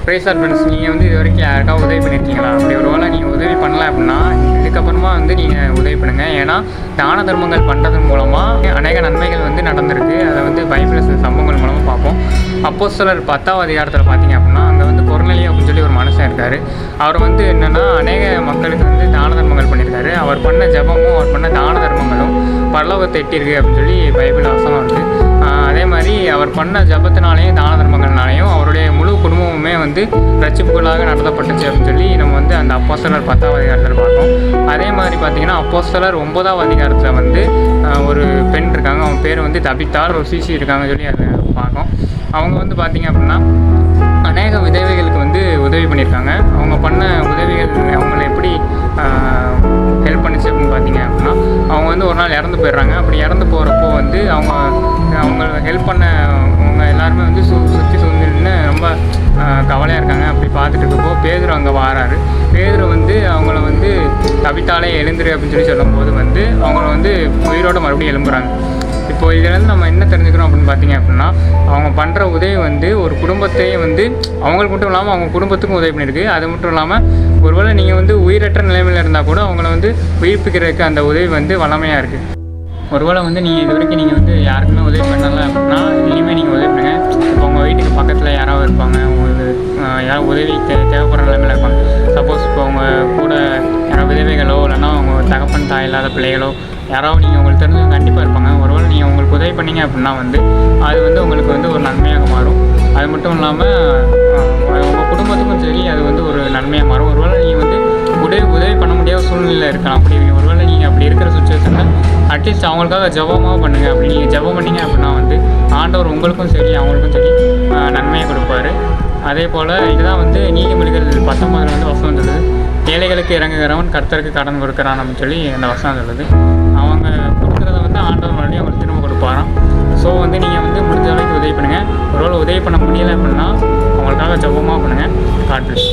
Price are friends, நீங்கள் வந்து இது வரைக்கும் யாருக்காவது உதவி பண்ணியிருக்கீங்களா? அப்படி ஒரு வேளை நீங்கள் உதவி பண்ணலை அப்படின்னா இதுக்கப்புறமா வந்து நீங்கள் உதவி பண்ணுங்கள். ஏன்னா தான தர்மங்கள் பண்ணுறதன் மூலமாக அநேக நன்மைகள் வந்து நடந்திருக்கு. அதை வந்து பைபிள் சில சம்பவங்கள் மூலமாக பார்ப்போம். அப்போஸ்தலர் 10ஆம் அதிகாரத்தில் பார்த்தீங்க அப்படின்னா அங்கே வந்து கொர்நேலியு அப்படின்னு சொல்லி ஒரு மனுஷன் இருக்கார். அவர் வந்து என்னென்னா அநேக மக்களுக்கு வந்து தான தர்மங்கள் பண்ணியிருக்காரு. அவர் பண்ண ஜபமும் அவர் பண்ண தான தர்மங்களும் பரலோகத்தை எட்டியிருக்கு அப்படின்னு சொல்லி பைபிள் வசனம் இருக்குது. அதே மாதிரி அவர் பண்ண ஜபத்தினாலேயும் தான தர்மங்கள்னாலேயும் அவருடைய முழு குடும்பமுமே வந்து ரட்சிப்புகளாக நடத்தப்பட்டுச்சு அப்படின்னு சொல்லி நம்ம வந்து அந்த அப்போஸ்தலர் 10ஆம் அதிகாரத்தில் பார்ப்போம். அதே மாதிரி பார்த்திங்கன்னா அப்போஸ்தலர் 9ஆம் அதிகாரத்தில் வந்து ஒரு பெண் இருக்காங்க. அவங்க பேர் வந்து தபித்தாள், ஒரு சிசி இருக்காங்கன்னு சொல்லி அதை பார்ப்போம். அவங்க வந்து பார்த்திங்க அப்படின்னா அநேக விதவைகளுக்கு வந்து உதவி பண்ணியிருக்காங்க. அவங்க பண்ண உதவிகள் அவங்கள எப்படி ஹெல்ப் பண்ணிச்சு அப்படின்னு பார்த்தீங்க அப்படின்னா அவங்க வந்து ஒரு நாள் இறந்து போயிடுறாங்க. அப்படி இறந்து போகிறப்போ வந்து அவங்க ஹெல்ப் பண்ண அவங்க எல்லாருமே வந்து சுற்றி நின்று ரொம்ப கவலையாக இருக்காங்க. அப்படி பார்த்துட்டு இருக்கப்போ பேதுரு அங்கே வாராரு. பேதுரு வந்து அவங்கள வந்து தபித்தாலே எழுந்துரு அப்படின்னு சொல்லி சொல்லும்போது வந்து அவங்கள வந்து உயிரோடு மறுபடியும் எழும்புறாங்க. இப்போது இதுலேருந்து நம்ம என்ன தெரிஞ்சுக்கிறோம் அப்படின்னு பார்த்தீங்க அப்படின்னா அவங்க பண்ணுற உதவி வந்து ஒரு குடும்பத்தையே வந்து அவங்களுக்கு மட்டும் இல்லாமல் அவங்க குடும்பத்துக்கும் உதவி பண்ணியிருக்கு. அது மட்டும் இல்லாமல் ஒருவேளை நீங்கள் வந்து உயிரற்ற நிலைமையில் இருந்தால் கூட அவங்கள வந்து உயிர்ப்பிக்கிறதுக்கு அந்த உதவி வந்து வளமையாக இருக்குது. ஒருவேளை வந்து நீங்கள் இது வரைக்கும் நீங்கள் வந்து யாருக்குமே உதவி பண்ணலை அப்படின்னா இனிமேல் நீங்கள் உதவி பண்ணுங்கள். இப்போ உங்கள் வீட்டுக்கு பக்கத்தில் யாராவது இருப்பாங்க, உங்களுக்கு யாராவது உதவி தேவைப்படுற நிலைமையில் இருப்பாங்க. சப்போஸ் இப்போ அவங்க கூட யாராவது விதவைகளோ இல்லைன்னா அவங்க தகப்பன் தாய் இல்லாத பிள்ளைகளோ யாராவது நீங்கள் உங்களுக்கு தெரிஞ்சவங்க கண்டிப்பாக இருப்பாங்க. ஒருவேளை நீங்கள் உங்களுக்கு உதவி பண்ணீங்க அப்படின்னா வந்து அது வந்து உங்களுக்கு வந்து ஒரு நன்மையாக மாறும். அது மட்டும் இல்லாமல் உங்கள் குடும்பத்துக்கும் சரி அது வந்து ஒரு நன்மையாக மாறும். ஒருவேளை நீங்கள் வந்து உதவி பண்ண முடியாத சூழ்நிலையில் இருக்கலாம். அப்படி ஒருவேளை நீங்கள் அப்படி இருக்கிற சுச்சுவேஷனில் அட்லீஸ்ட் அவங்களுக்காக ஜபமாக பண்ணுங்கள். அப்படி நீங்கள் ஜபம் பண்ணிங்க அப்படின்னா வந்து ஆண்டவர் உங்களுக்கும் சரி அவங்களுக்கும் சரி நன்மையை கொடுப்பார். அதே போல் இதுதான் வந்து நீதிமொழிகள் 19 வந்து வசனம் சொல்லுது, ஏழைகளுக்கு இறங்குகிறவன் கர்த்தருக்கு கடன் கொடுக்குறான் அப்படின்னு சொல்லி அந்த வசனம் சொல்லுது. அவங்க கொடுக்குறத வந்து ஆண்டவர் மறுபடியும் அவங்களுக்கு திரும்ப கொடுப்பாராம். ஸோ வந்து நீங்கள் வந்து முடிஞ்ச அளவுக்கு உதவி பண்ணுங்கள். ஒருவேளை உதவி பண்ண முடியலை அப்படின்னா அவங்களுக்காக ஜபமாக பண்ணுங்கள். God plus.